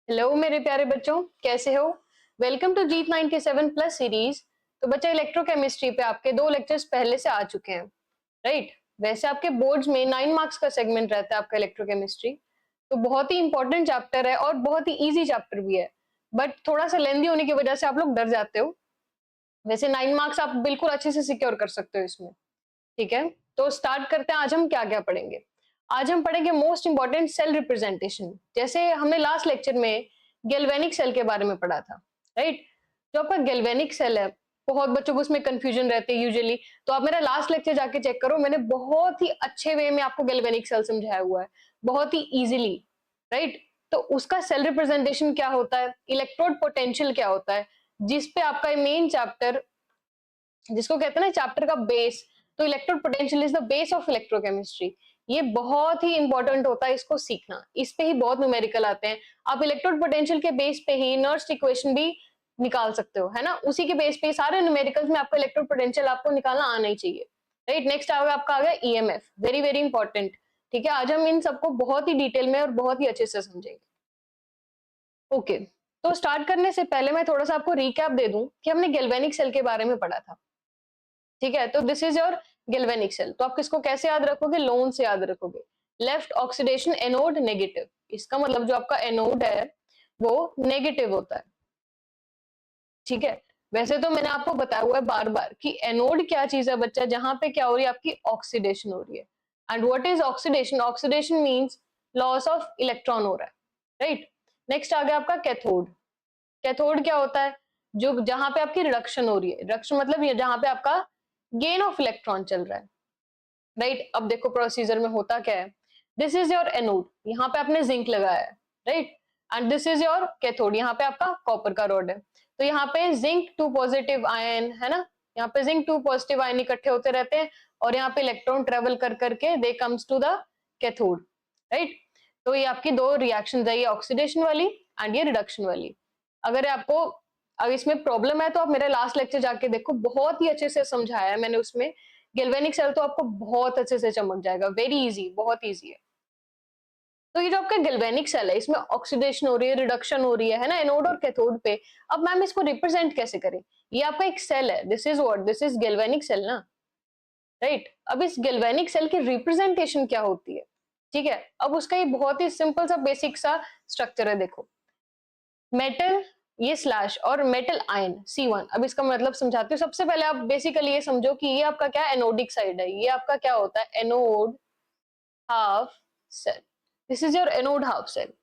Hello मेरे प्यारे बच्चों, कैसे हो? Welcome to Jeet 97 plus series. तो बच्चा, इलेक्ट्रोकेमिस्ट्री पे आपके 2 लेक्चर्स पहले से आ चुके हैं, राइट? वैसे आपके बोर्ड्स में 9 मार्क्स का सेगमेंट रहता है आपका इलेक्ट्रोकेमिस्ट्री। तो बहुत ही इंपॉर्टेंट चैप्टर है और बहुत ही इजी चैप्टर भी है, बट थोड़ा सा लेंदी होने की वजह से आप लोग डर जाते हो। वैसे 9 मार्क्स आप बिल्कुल अच्छे से सिक्योर कर सकते हो इसमें। ठीक है, तो स्टार्ट करते हैं। आज हम क्या क्या पढ़ेंगे? आज हम पढ़ेंगे मोस्ट इंपॉर्टेंट सेल रिप्रेजेंटेशन। जैसे हमने लास्ट लेक्चर में गैल्वेनिक सेल के बारे में पढ़ा था, राइट? जो आपका गैल्वेनिक सेल है, बहुत बच्चों को उसमें कंफ्यूजन रहती है यूजुअली। तो आप मेरा लास्ट लेक्चर जाके चेक करो, मैंने बहुत ही अच्छे वे में आपको गैल्वेनिक सेल समझाया हुआ है, बहुत ही इजीली, राइट? तो उसका सेल रिप्रेजेंटेशन क्या होता है, इलेक्ट्रोड पोटेंशियल क्या होता है, जिसपे आपका मेन चैप्टर, जिसको कहते हैं ना चैप्टर का बेस, तो electrode potential is the base of electrochemistry. ये बहुत ही इंपॉर्टेंट होता है इसको सीखना, इस पे ही बहुत न्यूमेरिकल आते हैं। आप इलेक्ट्रोड पोटेंशियल के बेस पे ही नर्स्ट इक्वेशन भी निकाल सकते हो, है ना? उसी के बेस पे सारे न्यूमेरिकल्स में आपको इलेक्ट्रोड पोटेंशियल आपको निकालना आना ही चाहिए, राइट? नेक्स्ट आपका आ गया ईएमएफ, वेरी वेरी इंपॉर्टेंट। ठीक है, आज हम इन सबको बहुत ही डिटेल में और बहुत ही अच्छे से समझेंगे। ओके, तो स्टार्ट करने से पहले मैं थोड़ा सा आपको रिकैप दे दूं कि हमने गैल्वेनिक सेल के बारे में पढ़ा था। ठीक है, तो this is your galvanic cell. तो आप किसको कैसे याद रखोगे? लोन से याद रखोगे। लेफ्ट ऑक्सीडेशन एनोड नेगेटिव, इसका मतलब जो आपका एनोड है वो नेगेटिव होता है। ठीक है, वैसे तो मैंने आपको बताया हुआ है बार बार कि एनोड क्या चीज है बच्चा, जहां पे क्या हो रही है, आपकी ऑक्सीडेशन हो रही है। And what is oxidation? Oxidation means loss of electron हो रहा है, राइट? नेक्स्ट आ गया आपका कैथोड। कैथोड क्या होता है? जो जहां पे आपकी रिडक्शन हो रही है। रिडक्शन मतलब ये जहां पे आपका गेन ऑफ इलेक्ट्रॉन चल रहा है, राइट? अब देखो प्रोसीजर में होता क्या है। दिस इज योर एनोड, यहाँ पे आपने जिंक लगाया है, right? And this is your cathode, यहाँ पे आपका कॉपर का रोड है। तो यहाँ पे जिंक 2 पॉजिटिव आयन है ना, यहाँ पे जिंक 2 पॉजिटिव आयन इकट्ठे होते रहते हैं और यहाँ पे इलेक्ट्रॉन ट्रेवल कर करके they comes to the cathode, right? तो ये आपकी दो रिएक्शन है, ये ऑक्सीडेशन वाली एंड ये रिडक्शन वाली। अगर आपको अब इसमें प्रॉब्लम है तो आप मेरे लास्ट लेक्चर जाके देखो, बहुत ही अच्छे से समझाया है मैंने उसमें। गैल्वेनिक सेल तो आपको बहुत अच्छे से चमक जाएगा, वेरी इजी, बहुत इजी है। तो ये जो आपका गैल्वेनिक सेल है, इसमें ऑक्सीडेशन हो रही है, रिडक्शन हो रही है ना, एनोड और कैथोड पे। अब मैम इसको रिप्रेजेंट कैसे करें? ये आपका एक सेल है, this is what, this is galvanic cell ना, राइट? अब इस गैल्वेनिक सेल की रिप्रेजेंटेशन क्या होती है? ठीक है, अब उसका ये बहुत ही सिंपल सा बेसिक सा स्ट्रक्चर है, देखो। मेटल, ये स्लैश और मेटल आयन C1। अब इसका मतलब समझाती हूँ। सबसे पहले आप बेसिकली ये समझो कि ये आपका क्या एनोडिक साइड है, ये आपका क्या होता है, anode half cell. This is your anode half cell.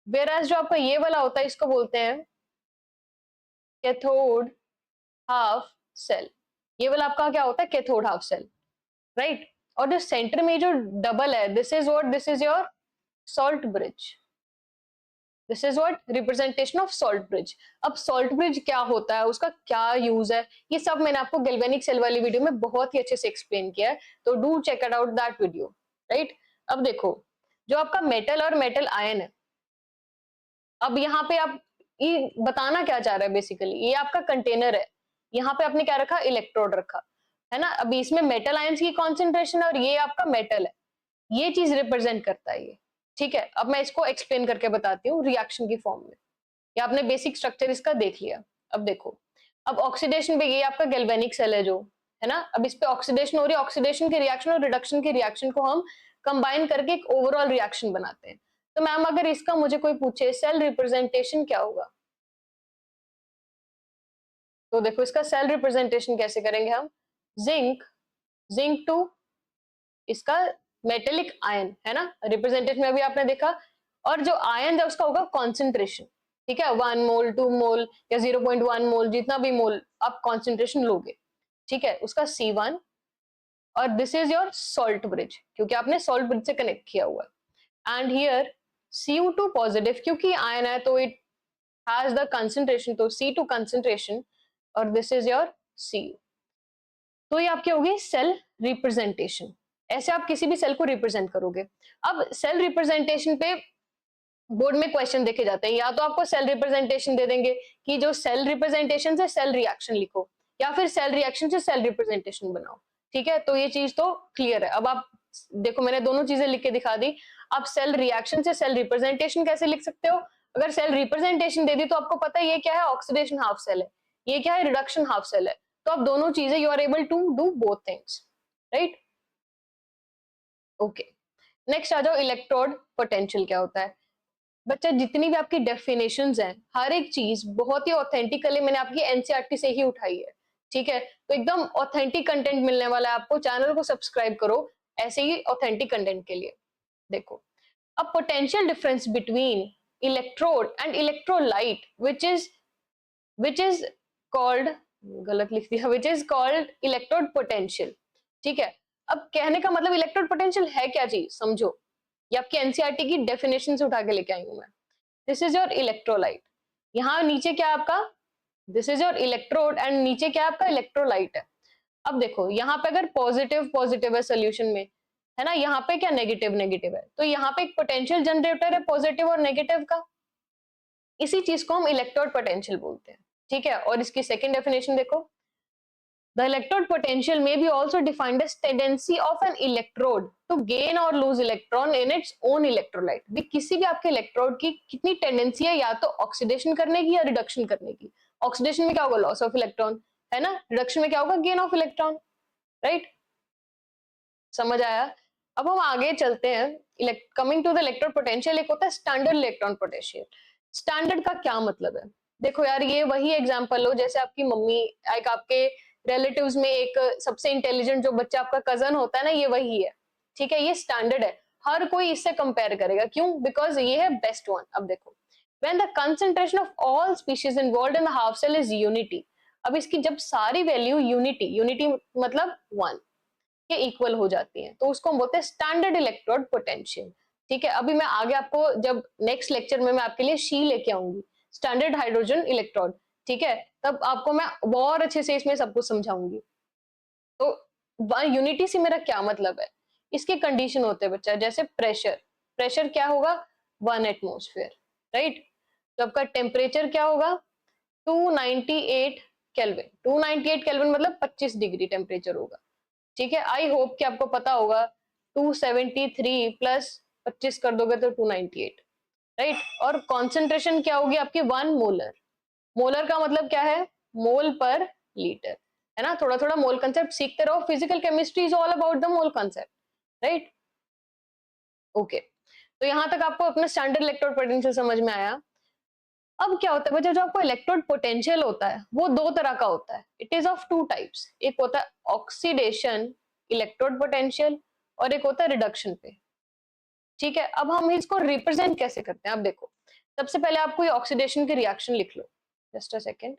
Whereas जो आपका ये वाला होता है, इसको बोलते हैं कैथोड हाफ सेल। ये वाला आपका क्या होता है, कैथोड हाफ सेल, राइट? और जो सेंटर में जो डबल है, this is what, this is your salt bridge. This is what, representation of salt bridge. अब सॉल्ट ब्रिज क्या होता है, उसका क्या यूज है, ये सब मैंने आपको गैल्वेनिक सेल वाली वीडियो में बहुत ही अच्छे से एक्सप्लेन किया है, तो do check it out that video, right? अब देखो, जो आपका मेटल और मेटल आयन है, अब यहाँ पे आप ये बताना क्या चाह रहे हैं बेसिकली, ये आपका कंटेनर है, यहाँ पे आपने क्या रखा, इलेक्ट्रोड रखा, है ना? अभी इसमें मेटल आयंस की कॉन्सेंट्रेशन है और ये आपका मेटल है, ये चीज रिप्रेजेंट करता है ये। ठीक है, अब मैं इसको एक्सप्लेन करके बताती हूँ रिएक्शन की फॉर्म में। ये आपने बेसिक स्ट्रक्चर इसका देख लिया। अब देखो, अब ऑक्सीडेशन पे, ये आपका गैल्वेनिक सेल है जो, है ना? अब इस पे ऑक्सीडेशन हो रही है, ऑक्सीडेशन की रिएक्शन और रिडक्शन की रिएक्शन को हम कंबाइन करके एक ओवरऑल रिएक्शन बनाते हैं। तो मैम अगर इसका मुझे कोई पूछे सेल रिप्रेजेंटेशन क्या होगा, तो देखो इसका सेल रिप्रेजेंटेशन कैसे करेंगे हम। जिंक, जिंक टू इसका मेटेलिक आयन, है ना? रिप्रेजेंटेशन में भी आपने देखा। और जो आयन है उसका होगा कॉन्सेंट्रेशन। ठीक है, 1 मोल 2 मोल या 0.1 मोल, जितना भी मोल आप कॉन्सेंट्रेशन लोगे, ठीक है, उसका C1। और this is your salt bridge, क्योंकि आपने सॉल्ट ब्रिज से कनेक्ट किया हुआ है। एंड हियर Cu2 पॉजिटिव, क्योंकि आयन है तो इट हैज द कंसेंट्रेशन, तो C2 कंसेंट्रेशन, और दिस इज योर Cu। तो ये आपकी होगी सेल रिप्रेजेंटेशन। ऐसे आप किसी भी सेल को रिप्रेजेंट करोगे। अब सेल रिप्रेजेंटेशन पे बोर्ड में क्वेश्चन देखे जाते हैं, या तो आपको सेल रिप्रेजेंटेशन दे देंगे कि जो सेल रिप्रेजेंटेशन से सेल रिएक्शन लिखो, या फिर सेल रिएक्शन से सेल रिप्रेजेंटेशन बनाओ। ठीक है, तो ये चीज तो क्लियर है। अब आप देखो, मैंने दोनों चीजें लिख के दिखा दी। आप सेल रिएक्शन से सेल रिप्रेजेंटेशन कैसे लिख सकते हो, अगर सेल रिप्रेजेंटेशन दे दी तो आपको पता है ये क्या है, ऑक्सीडेशन हाफ सेल है, ये क्या है, रिडक्शन हाफ सेल है। तो आप दोनों चीजें you are able to do both things, right. Okay, next आ जाओ, इलेक्ट्रोड पोटेंशियल क्या होता है। बच्चा जितनी भी आपकी डेफिनेशंस हैं, हर एक चीज बहुत ही ऑथेंटिकली मैंने आपकी एनसीईआरटी से ही उठाई है, ठीक है। तो एकदम ऑथेंटिक कंटेंट मिलने वाला है आपको, चैनल को सब्सक्राइब करो ऐसे ही ऑथेंटिक कंटेंट के लिए। देखो, अब potential difference between electrode and electrolyte which is called, गलत लिख दिया, which is called electrode potential, ठीक है। अब कहने का मतलब इलेक्ट्रोड पोटेंशियल है क्या चीज, समझो। ये आपकी एनसीईआरटी की डेफिनेशन से उठा के लेके आई हूं मैं। दिस इज योर इलेक्ट्रोलाइट, यहाँ नीचे क्या आपका, this is your electrode and नीचे क्या आपका इलेक्ट्रोलाइट है। अब देखो यहाँ पे अगर पॉजिटिव पॉजिटिव है सोल्यूशन में, है ना, यहाँ पे क्या नेगेटिव नेगेटिव है, तो यहाँ पे एक पोटेंशियल जनरेटर है पॉजिटिव और नेगेटिव का, इसी चीज को हम इलेक्ट्रोड पोटेंशियल बोलते हैं, ठीक है। और इसकी सेकंड डेफिनेशन देखो, the electrode potential may be also defined as tendency of an electrode to gain or lose electron in its own electrolyte। भी किसी भी आपके इलेक्ट्रोड की कितनी टेंडेंसी है, या तो ऑक्सीडेशन करने की या रिडक्शन करने की। ऑक्सीडेशन में क्या होगा, लॉस ऑफ इलेक्ट्रॉन, है ना, रिडक्शन में क्या होगा, गेन ऑफ इलेक्ट्रॉन, राइट। समझ आया। अब हम आगे चलते हैं, coming to the electrode potential, एक होता है स्टैंडर्ड इलेक्ट्रॉन पोटेंशियल। स्टैंडर्ड का क्या मतलब है, देखो यार, ये वही एग्जांपल लो जैसे आपकी मम्मी, एक आपके रिलेटिव्स में एक सबसे इंटेलिजेंट जो बच्चा आपका कजन होता है ना, ये वही है, ठीक है। ये स्टैंडर्ड है, हर कोई इससे कंपेयर करेगा, क्यों, बिकॉज ये है बेस्ट वन। अब देखो, when the concentration of all species involved in the half cell is unity, अब इसकी जब सारी वैल्यू यूनिटी, यूनिटी मतलब वन के इक्वल हो जाती है, तो उसको हम बोलते हैं स्टैंडर्ड इलेक्ट्रोड पोटेंशियल, ठीक है। अभी मैं आगे आपको जब नेक्स्ट लेक्चर में मैं आपके लिए शी लेके आऊंगी, स्टैंडर्ड हाइड्रोजन इलेक्ट्रोड, ठीक है, तब आपको मैं बहुत अच्छे से इसमें सब कुछ समझाऊंगी। तो यूनिटी से मेरा क्या मतलब है, इसके कंडीशन होते हैं बच्चा, जैसे प्रेशर, प्रेशर क्या होगा, 1 एटमोस्फेयर, राइट। तो आपका टेम्परेचर क्या होगा, 298 केल्विन, 298 केल्विन मतलब 25 डिग्री टेम्परेचर होगा, ठीक है। आई होप कि आपको पता होगा 273 प्लस 25 कर दोगे तो 298, राइट। और कॉन्सेंट्रेशन क्या होगी आपकी, 1 मोलर, मोलर का मतलब क्या है, मोल पर लीटर, है ना। थोड़ा थोड़ा मोल कंसेप्ट सीखते रहो, physical chemistry is all about the mole concept, right. Okay, तो यहां तक आपको अपना स्टैंडर्ड इलेक्ट्रोड पोटेंशियल समझ में आया। अब क्या होता है बच्चा, जो आपको इलेक्ट्रोड पोटेंशियल होता है वो दो तरह का होता है, it is of two types, एक होता है ऑक्सीडेशन इलेक्ट्रोड पोटेंशियल और एक होता है रिडक्शन पे, ठीक है। अब हम इसको रिप्रेजेंट कैसे करते हैं, अब देखो, सबसे पहले आपको ये ऑक्सीडेशन की रिएक्शन लिख लो, जस्ट अ सेकेंड।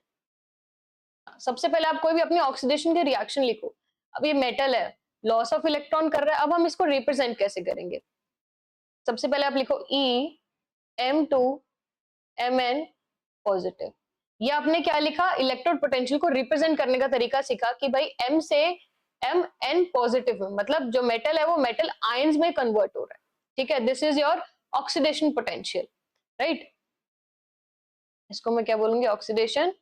सबसे पहले आप कोई भी अपनी ऑक्सीडेशन की रिएक्शन लिखो। अब ये मेटल है, लॉस ऑफ इलेक्ट्रॉन कर रहा है, अब हम इसको रिप्रेजेंट कैसे करेंगे। सबसे पहले आप लिखो E M2Mn पॉजिटिव। ये आपने क्या लिखा, इलेक्ट्रोड पोटेंशियल को रिप्रेजेंट करने का तरीका सीखा कि भाई M से Mn पॉजिटिव में, मतलब जो मेटल है वो मेटल आयंस में कन्वर्ट हो रहा है, ठीक है। This is your oxidation potential, right. इसको मैं क्या बोलूंगी, ऑक्सीडेशन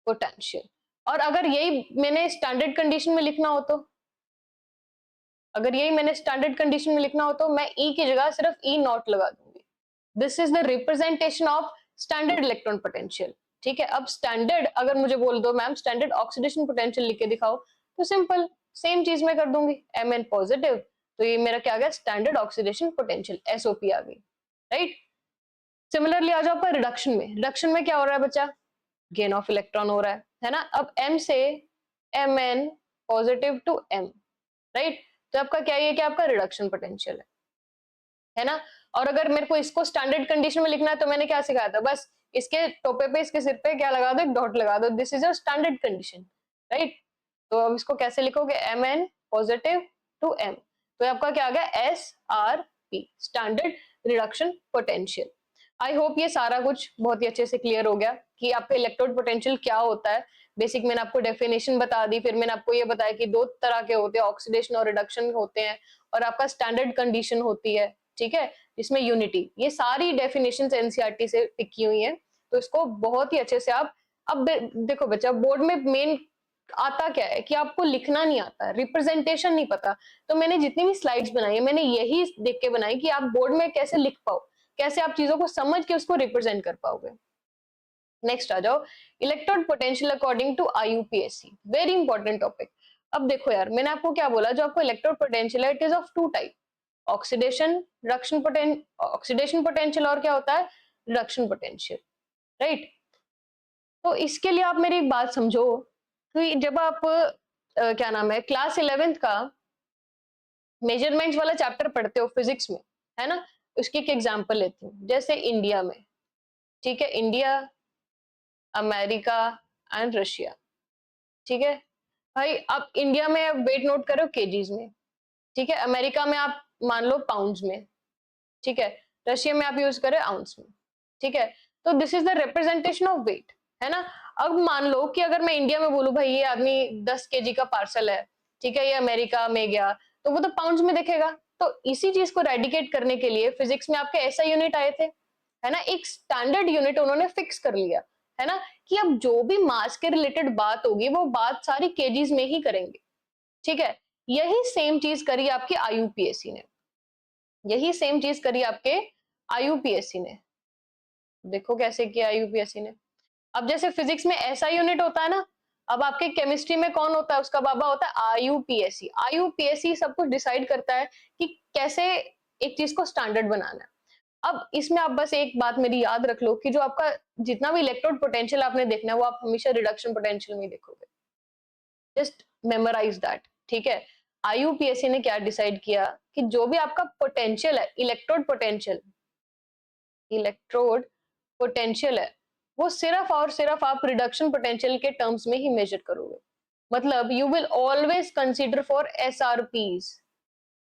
पोटेंशियल। और अगर यही मैंने स्टैंडर्ड कंडीशन में लिखना हो तो, अगर यही मैंने स्टैंडर्ड कंडीशन में लिखना हो तो मैं E की जगह सिर्फ E0 लगा दूंगी। This is the representation of standard electron potential, ठीक है। अब स्टैंडर्ड अगर मुझे बोल दो मैम स्टैंडर्ड ऑक्सीडेशन पोटेंशियल लिख के दिखाओ, तो सिंपल सेम चीज मैं कर दूंगी, Mn पॉजिटिव, तो ये मेरा क्या आ गया, स्टैंडर्ड ऑक्सीडेशन पोटेंशियल, SOP आ गई, राइट। सिमिलरली आ जाओ आपका रिडक्शन में, रिडक्शन में क्या हो रहा है बच्चा, गेन ऑफ इलेक्ट्रॉन हो रहा है ना। अब M से Mn positive to M, right. तो आपका क्या, ये क्या आपका रिडक्शन पोटेंशियल है ना। और अगर मेरे को इसको स्टैंडर्ड कंडीशन में लिखना है तो मैंने क्या सिखाया था, बस इसके टोपे पे, इसके सिर पे क्या लगा दो, एक डॉट लगा दो, this is your standard condition, right. तो अब इसको कैसे लिखोगे, Mn पॉजिटिव टू M, तो आपका क्या आ गया, SRP, standard reduction potential. I hope ये सारा कुछ बहुत ही अच्छे से क्लियर हो गया कि आपका इलेक्ट्रोड पोटेंशियल क्या होता है। बेसिक मैंने आपको डेफिनेशन बता दी, फिर मैंने आपको ये बताया कि दो तरह के होते हैं, ऑक्सीडेशन और रिडक्शन होते हैं, और आपका स्टैंडर्ड कंडीशन होती है, ठीक है, इसमें यूनिटी। ये सारी डेफिनेशंस एनसीईआरटी से टिकी हुई हैं, तो इसको बहुत ही अच्छे से आप, अब देखो बच्चा, बोर्ड में मेन आता क्या है कि आपको लिखना नहीं आता, रिप्रेजेंटेशन नहीं पता, तो मैंने जितनी भी स्लाइड्स बनाई है मैंने यही देख के बनाई कि आप बोर्ड में कैसे लिख पाओ, कैसे आप चीजों को समझ के उसको रिप्रेजेंट कर पाओगे। नेक्स्ट आ जाओ, electrode potential according to IUPAC, very important topic. अब देखो यार, मैंने आपको क्या बोला, जो आपको इलेक्ट्रोड पोटेंशियल है it is of two type, oxidation reduction oxidation potential और क्या होता है, रिडक्शन पोटेंशियल, राइट। तो इसके लिए आप मेरी बात समझो कि जब आप क्या नाम है क्लास 11th का मेजरमेंट्स वाला चैप्टर पढ़ते हो फिजिक्स में, है ना, उसकी एक एग्जांपल लेती हूँ। जैसे इंडिया में, ठीक है, इंडिया, अमेरिका एंड रशिया, ठीक है भाई। आप इंडिया में वेट नोट करो केजीज में, ठीक है, अमेरिका में आप मान लो पाउंड्स में, ठीक है, रशिया में आप यूज करें आउंस में, ठीक है। तो this is the representation of wait, है ना। अब मान लो कि अगर मैं इंडिया में बोलूं भाई ये आदमी 10 केजी का पार्सल है, ठीक है, ये अमेरिका में गया, तो वो तो पाउंड्स में दिखेगा। तो इसी चीज को रेडिकेट करने के लिए फिजिक्स में आपके ऐसा यूनिट आए थे, है ना, एक स्टैंडर्ड यूनिट उन्होंने फिक्स कर लिया, है ना, कि अब जो भी मास के रिलेटेड बात होगी वो बात सारी केजीज में ही करेंगे, ठीक है। यही सेम चीज करी आपकी आईयूपीएससी ने, यही सेम चीज करी आपके आईयूपीएससी ने। देखो कैसे किया आईयूपीएससी ने। अब जैसे फिजिक्स में ऐसा यूनिट होता है ना, अब आपके केमिस्ट्री में कौन होता है, उसका बाबा होता है आईयूपीएससी। आईयूपीएससी सब कुछ डिसाइड करता है कि कैसे एक चीज को स्टैंडर्ड बनाना है। अब इसमें आप बस एक बात मेरी याद रख लो कि जो आपका जितना भी इलेक्ट्रोड पोटेंशियल आपने देखना है वो आप हमेशा रिडक्शन पोटेंशियल में देखोगे, जस्ट मेमोराइज दैट, ठीक है। आईयूपीएससी ने क्या डिसाइड किया कि जो भी आपका पोटेंशियल है, इलेक्ट्रोड पोटेंशियल, इलेक्ट्रोड पोटेंशियल है, वो सिर्फ और सिर्फ आप रिडक्शन पोटेंशियल के टर्म्स में ही मेजर करोगे। मतलब you will always consider for SRPs,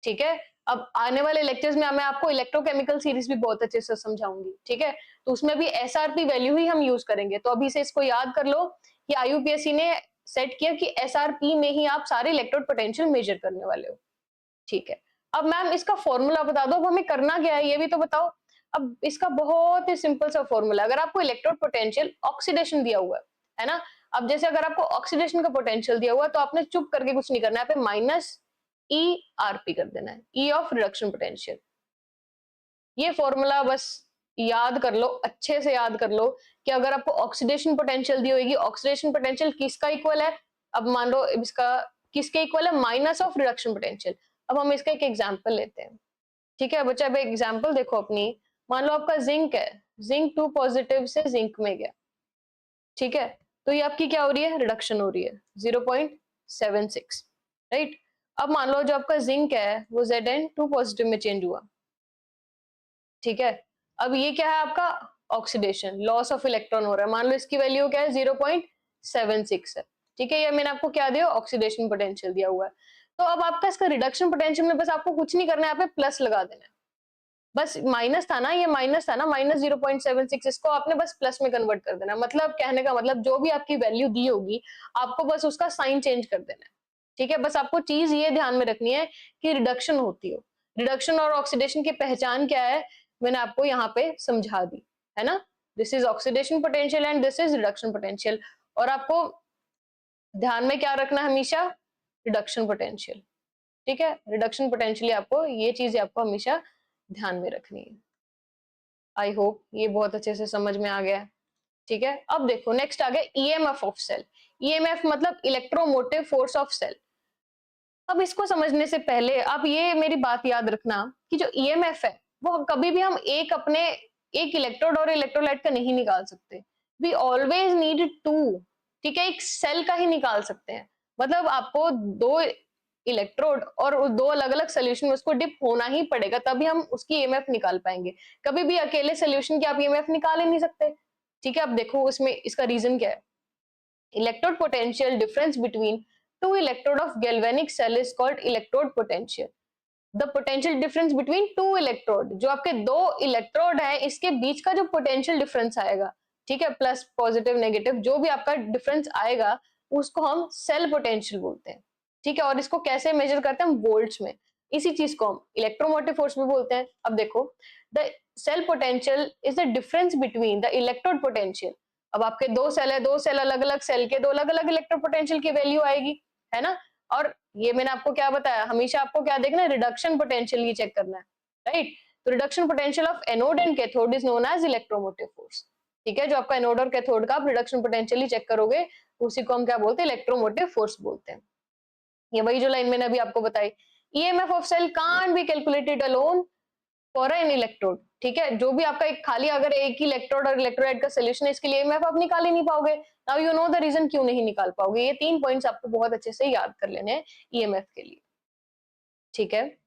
ठीक है। अब आने वाले लेक्चर्स में मैं आपको इलेक्ट्रोकेमिकल सीरीज भी बहुत अच्छे से समझाऊंगी, ठीक है, तो उसमें भी एसआरपी वैल्यू ही हम यूज करेंगे। तो अभी से इसको याद कर लो कि आईयूपीएससी ने सेट किया कि एसआरपी में ही आप सारे इलेक्ट्रोड पोटेंशियल मेजर करने वाले हो, ठीक है। अब मैम इसका फॉर्मूला बता दो, अब हमें करना क्या है ये भी तो बताओ। अब इसका बहुत ही सिंपल सा फॉर्मूला, अगर आपको इलेक्ट्रोड पोटेंशियल ऑक्सीडेशन दिया हुआ है ना, अब जैसे अगर आपको ऑक्सीडेशन का पोटेंशियल दिया हुआ है तो आपने चुप करके कुछ नहीं करना है, पे माइनस ई आर पी कर देना है, ई ऑफ रिडक्शन पोटेंशियल। ये फॉर्मूला बस याद कर लो, अच्छे से याद कर लो कि अगर आपको ऑक्सीडेशन पोटेंशियल दी होगी, ऑक्सीडेशन पोटेंशियल किसका इक्वल है, अब मान लो इसका किसके इक्वल है, माइनस ऑफ रिडक्शन पोटेंशियल। अब हम इसका एक एग्जांपल लेते हैं, ठीक है बच्चा। अब एग्जांपल देखो अपनी, मान लो आपका जिंक है, जिंक 2 पॉजिटिव से जिंक में गया, ठीक है, तो ये आपकी क्या हो रही है, रिडक्शन हो रही है 0.76, राइट। अब मान लो जो आपका जिंक है वो Zn 2 पॉजिटिव में चेंज हुआ, ठीक है। अब ये क्या है आपका ऑक्सीडेशन, लॉस ऑफ इलेक्ट्रॉन हो रहा है, मान लो इसकी वैल्यू क्या है 0.76 है, ठीक है। ये मैंने आपको क्या दिया, ऑक्सीडेशन पोटेंशियल दिया हुआ है। तो अब आपका इसका रिडक्शन पोटेंशियल में बस आपको कुछ नहीं करना है, यहाँ पे प्लस लगा देना है। बस माइनस था ना, ये माइनस था ना, माइनस 0.76, इसको आपने बस प्लस में कन्वर्ट कर देना। मतलब कहने का मतलब जो भी आपकी वैल्यू दी होगी आपको बस उसका साइन चेंज कर देना है, ठीक है। बस आपको चीज ये ध्यान में रखनी है कि रिडक्शन होती हो, रिडक्शन और ऑक्सीडेशन की पहचान क्या है मैंने आपको यहाँ पे समझा दी, है ना। This is oxidation potential and this is reduction potential. और आपको ध्यान में क्या रखना है हमेशा, रिडक्शन पोटेंशियल, ठीक है। रिडक्शन पोटेंशियल आपको ये चीज आपको हमेशा ध्यान में रखनी है। आई होप ये बहुत अच्छे से समझ में आ गया है, ठीक है। अब देखो नेक्स्ट आ गया ईएमएफ ऑफ सेल। ईएमएफ मतलब इलेक्ट्रोमोटिव फोर्स ऑफ सेल। अब इसको समझने से पहले आप ये मेरी बात याद रखना कि जो ईएमएफ है वो कभी भी हम एक इलेक्ट्रोड और इलेक्ट्रोलाइट का नहीं निकाल सकते। वी ऑलवेज नीड टू, ठीक है, एक सेल का ही निकाल सकते हैं। मतलब आपको दो इलेक्ट्रोड और दो अलग अलग सोल्यूशन में उसको डिप होना ही पड़ेगा, तभी हम उसकी ईएमएफ निकाल पाएंगे। कभी भी अकेले सोल्यूशन की आप ईएमएफ निकाल ही नहीं सकते, ठीक है। अब देखो उसमें इसका रीजन क्या है, electrode potential difference between two electrode of galvanic cell is called electrode potential. The potential difference between two electrode, जो आपके दो इलेक्ट्रोड है इसके बीच का जो पोटेंशियल डिफरेंस आएगा, ठीक है, प्लस पॉजिटिव नेगेटिव जो भी आपका डिफरेंस आएगा उसको हम सेल पोटेंशियल बोलते हैं, ठीक है। और इसको कैसे मेजर करते हैं हम, वोल्ट्स में। इसी चीज को हम इलेक्ट्रोमोटिव फोर्स भी बोलते हैं। अब देखो the cell potential is the difference between the electrode potential. अब आपके दो सेल है, दो सेल अलग अलग सेल के दो अलग अलग इलेक्ट्रोड पोटेंशियल की वैल्यू आएगी, है ना। और ये मैंने आपको क्या बताया, हमेशा आपको क्या देखना है, रिडक्शन पोटेंशियल ही चेक करना है, राइट। तो reduction potential of anode and cathode is known as electromotive force. ठीक है, जो आपका एनोड और कैथोड का आप रिडक्शन पोटेंशियल चेक करोगे उसी को हम क्या बोलते हैं, इलेक्ट्रोमोटिव फोर्स बोलते हैं। ये वही जो लाइन मैंने अभी आपको बताई, EMF of cell can't be calculated alone for an electrode. ठीक है, जो भी आपका एक खाली अगर एक ही इलेक्ट्रोड और इलेक्ट्रोलाइट का सोल्यूशन है, इसके लिए ईएमएफ आप निकाल ही नहीं पाओगे। Now you know the reason क्यों नहीं निकाल पाओगे। ये 3 पॉइंट्स आपको बहुत अच्छे से याद कर लेने हैं ईएमएफ के लिए। ठीक है,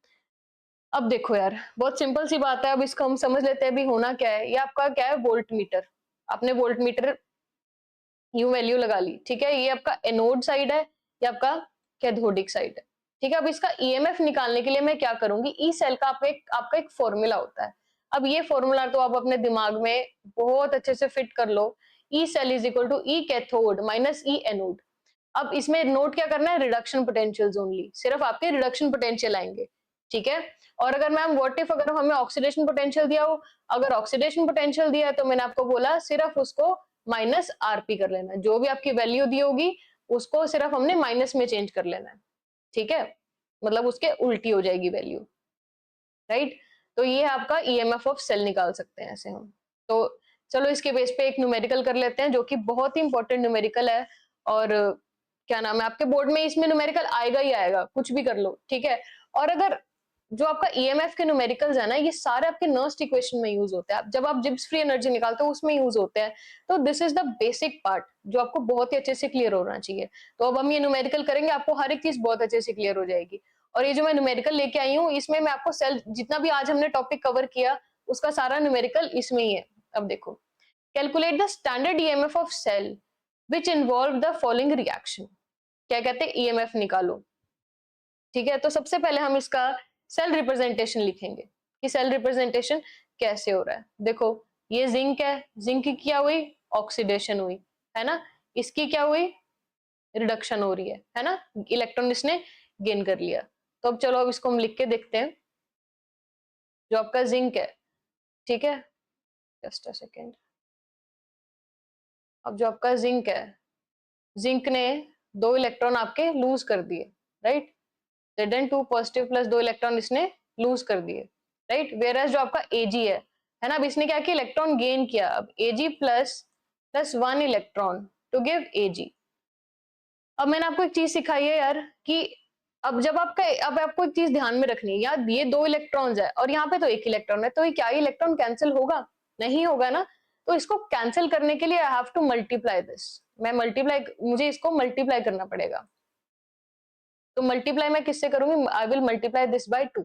अब देखो यार, बहुत सिंपल सी बात है, अब इसको हम समझ लेते हैं अभी होना क्या है। ये आपका क्या है, वोल्ट मीटर। आपने वोल्ट मीटर यू वैल्यू लगा ली। ठीक है, ये आपका एनोड साइड है, ये आपका कैथोडिक साइड है। ठीक है, अब इसका ईएमएफ निकालने के लिए मैं क्या करूंगी, ई सेल का आपका एक फॉर्मूला होता है। अब ये फॉर्मूला तो आप अपने दिमाग में बहुत अच्छे से फिट कर लो, E cell is equal to E cathode minus E anode. अब इसमें नोट क्या करना है, रिडक्शन पोटेंशियल्स ओनली, सिर्फ आपके रिडक्शन पोटेंशियल आएंगे। ठीक है, और अगर मैम व्हाट इफ अगर हमें ऑक्सीडेशन पोटेंशियल दिया हो, अगर ऑक्सीडेशन पोटेंशियल दिया है तो मैंने आपको बोला सिर्फ उसको माइनस आरपी कर लेना है। जो भी आपकी वैल्यू दी होगी उसको सिर्फ हमने माइनस में चेंज कर लेना है। ठीक है, मतलब उसके उल्टी हो जाएगी वैल्यू, राइट। तो ये आपका ईएमएफ ऑफ सेल निकाल सकते हैं ऐसे हम। तो चलो इसके बेस पे एक न्यूमेरिकल कर लेते हैं जो कि बहुत ही इंपॉर्टेंट न्यूमेरिकल है। और क्या नाम है, आपके बोर्ड में इसमें न्यूमेरिकल आएगा ही आएगा, कुछ भी कर लो। ठीक है, और अगर जो आपका ईएमएफ के न्यूमेरिकल्स है ना, ये सारे आपके नर्स्ट इक्वेशन में यूज होते हैं। जब आप जिब्स फ्री एनर्जी निकालते हो उसमें यूज होते हैं। तो this is the basic part जो आपको बहुत ही अच्छे से क्लियर होना चाहिए। तो अब हम ये न्यूमेरिकल करेंगे, आपको हर एक चीज बहुत अच्छे से क्लियर हो जाएगी। और ये जो मैं न्यूमेरिकल लेके आई हूँ, इसमें मैं आपको सेल जितना भी आज हमने टॉपिक कवर किया उसका सारा न्यूमेरिकल इसमें ही है। अब देखो, calculate the standard EMF of cell which involve the following reaction. क्या कहते हैं, ईएमएफ निकालो। ठीक है, तो सबसे पहले हम इसका सेल रिप्रेजेंटेशन लिखेंगे कि सेल रिप्रेजेंटेशन कैसे हो रहा है। देखो, ये जिंक है, जिंक की क्या हुई, ऑक्सीडेशन हुई, है ना। इसकी क्या हुई, रिडक्शन हो रही है ना, इलेक्ट्रॉन इसने गेन कर लिया। तो अब चलो अब इसको हम लिख के देखते हैं। जो आपका जिंक है, ठीक है, जस्ट अ सेकेंड। अब जो आपका जिंक है, जिंक ने 2 इलेक्ट्रॉन आपके लूज कर दिए, right. Zn2 positive plus 2 electron इसने लूज कर दिए, राइट। वेयर एज जो आपका Ag है ना, अब इसने क्या किया, इलेक्ट्रॉन गेन किया। अब Ag plus plus 1 electron to give Ag। अब मैंने आपको एक चीज सिखाई है यार कि अब जब आपका, अब आपको एक चीज ध्यान में रखनी है यार, ये 2 इलेक्ट्रॉन्स है और यहाँ पे तो 1 इलेक्ट्रॉन है, तो ये क्या इलेक्ट्रॉन कैंसिल होगा, नहीं होगा ना। तो इसको कैंसिल करने के लिए I have to multiply this. मुझे इसको मल्टीप्लाई करना पड़ेगा। तो मल्टीप्लाई मैं किससे करूंगी, I will multiply this by 2।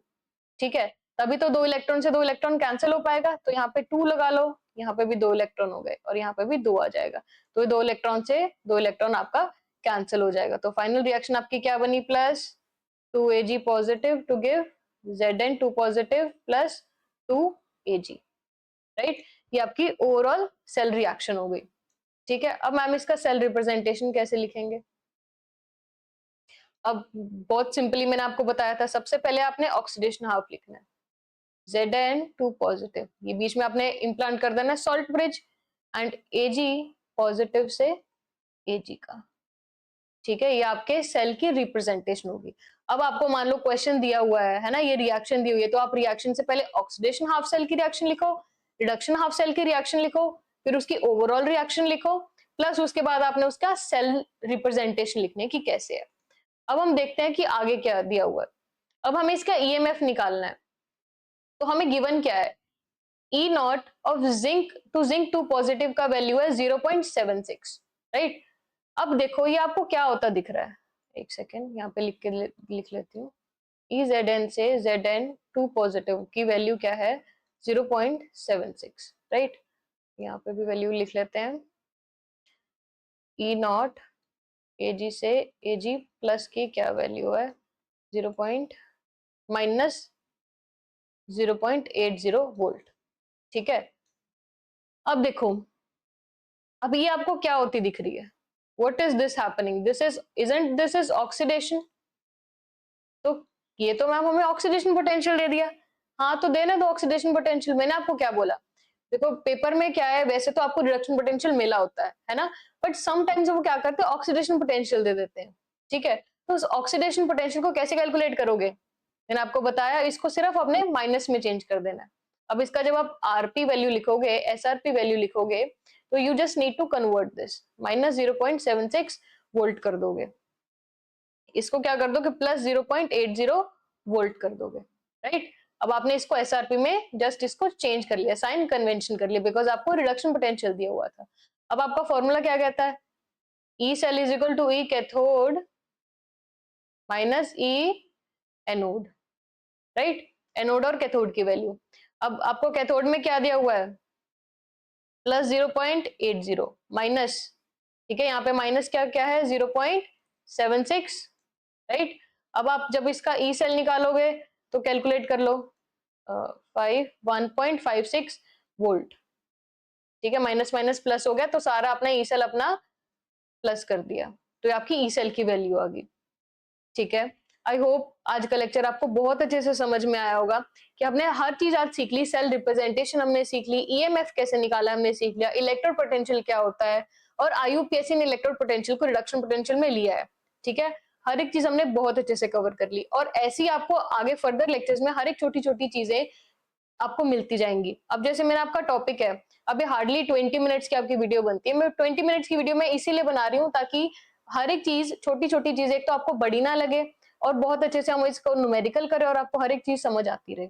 ठीक है, तभी तो 2 इलेक्ट्रॉन से 2 इलेक्ट्रॉन कैंसिल हो पाएगा। तो यहाँ पे 2 लगा लो, यहाँ पे भी 2 इलेक्ट्रॉन हो गए और यहाँ पे भी 2 आ जाएगा। तो 2 इलेक्ट्रॉन से 2 इलेक्ट्रॉन आपका कैंसिल हो जाएगा। तो फाइनल रिएक्शन आपकी क्या बनी, plus 2Ag positive to give Zn2 positive plus 2Ag, right. ये आपकी ओवरऑल सेल रिएक्शन हो गई। ठीक है, अब मैम इसका सेल रिप्रेजेंटेशन कैसे लिखेंगे। अब बहुत सिंपली मैंने आपको बताया था, सबसे पहले आपने ऑक्सीडेशन हाफ लिखना है, Zn2 पॉजिटिव, ये बीच में आपने इम्प्लांट कर देना है salt bridge, and Ag positive से Ag का। ठीक है, ये आपके सेल की रिप्रेजेंटेशन होगी। अब आपको मान लो क्वेश्चन दिया हुआ है ना, ये रिएक्शन दी हुई है, तो आप रिएक्शन से पहले ऑक्सीडेशन हाफ सेल की रिएक्शन लिखो, रिडक्शन हाफ सेल की रिएक्शन लिखो, फिर उसकी ओवरऑल रिएक्शन लिखो, प्लस उसके बाद आपने उसका सेल रिप्रेजेंटेशन लिखने की कैसे है। अब हम देखते हैं कि आगे क्या दिया हुआ है। अब हमें इसका ईएमएफ निकालना है। तो हमें गिवन क्या है, E naught of zinc two positive का वैल्यू है 0.76, राइट। अब देखो ये आपको क्या होता दिख रहा है, एक सेकेंड यहाँ पे लिख लेती हूँ। ई Zn से Zn2 पॉजिटिव की वैल्यू क्या है, 0.76, राइट। यहाँ पे भी वैल्यू लिख लेते हैं। ई नॉट Ag से Ag प्लस की क्या वैल्यू है, 0.80 वोल्ट। ठीक है, अब देखो, अब ये आपको क्या होती दिख रही है, what is this happening, this is oxidation. तो ये तो मैम हमें ऑक्सीडेशन पोटेंशियल दे दिया। हाँ, तो देना दो ऑक्सीडेशन पोटेंशियल। मैंने आपको क्या बोला, देखो पेपर में क्या है, वैसे तो आपको रिडक्शन पोटेंशियल मिला होता है ना, बट समटाइम्स वो क्या करते हैं, ऑक्सीडेशन पोटेंशियल दे देते हैं। ठीक है, तो उस ऑक्सीडेशन पोटेंशियल को कैसे कैलकुलेट करोगे, मैंने आपको बताया, इसको सिर्फ अपने माइनस में चेंज कर देना है। अब इसका जब आप आरपी वैल्यू लिखोगे, एसआरपी वैल्यू लिखोगे, तो you just need to convert this, -0.76 volt कर दोगे, इसको क्या कर दोगे प्लस 0.80 वोल्ट कर दोगे, राइट। अब आपने इसको एसआरपी में जस्ट इसको चेंज कर लिया, साइन कन्वेंशन कर लिया, बिकॉज आपको रिडक्शन पोटेंशियल दिया हुआ था। अब आपका फॉर्मूला क्या कहता है, E cell is equal to E cathode minus E anode, right. Anode और कैथोड की वैल्यू, अब आपको कैथोड में क्या दिया हुआ है, प्लस 0.80 माइनस, ठीक है, यहाँ पे माइनस क्या क्या है 0.76, राइट। अब आप जब इसका ई सेल निकालोगे तो कैलकुलेट कर लो, 1.56 वोल्ट, ठीक है, माइनस माइनस प्लस हो गया, तो सारा अपना ई सेल अपना प्लस कर दिया, तो ये आपकी ई सेल की वैल्यू आ गई, ठीक है। आई होप आज का लेक्चर आपको बहुत अच्छे से समझ में आया होगा कि हमने हर चीज आज सीख ली, सेल रिप्रेजेंटेशन हमने सीख ली, ईएमएफ कैसे निकाला हमने सीख लिया, इलेक्ट्रोड पोटेंशियल क्या होता है, और आईयूपीएससी ने इलेक्ट्रोड पोटेंशियल को रिडक्शन पोटेंशियल में लिया है, ठीक है। हर एक चीज हमने बहुत अच्छे से कवर कर ली, और ऐसी आपको आगे फर्दर लेक्चर्स में हर एक छोटी छोटी चीजें आपको मिलती जाएंगी। अब जैसे मेरा आपका टॉपिक है, अभी हार्डली 20 मिनट्स की आपकी वीडियो बनती है, मैं 20 मिनट्स की वीडियो में इसीलिए बना रही हूँ ताकि हर एक चीज, छोटी छोटी चीज एक तो आपको बड़ी ना लगे, और बहुत अच्छे से हम इसको न्यूमेरिकल करें और आपको हर एक चीज समझ आती रहे,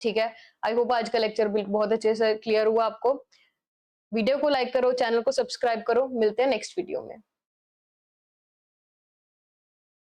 ठीक है। आई होप आज का लेक्चर बहुत अच्छे से क्लियर हुआ आपको। वीडियो को लाइक करो, चैनल को सब्सक्राइब करो, मिलते हैं नेक्स्ट वीडियो में।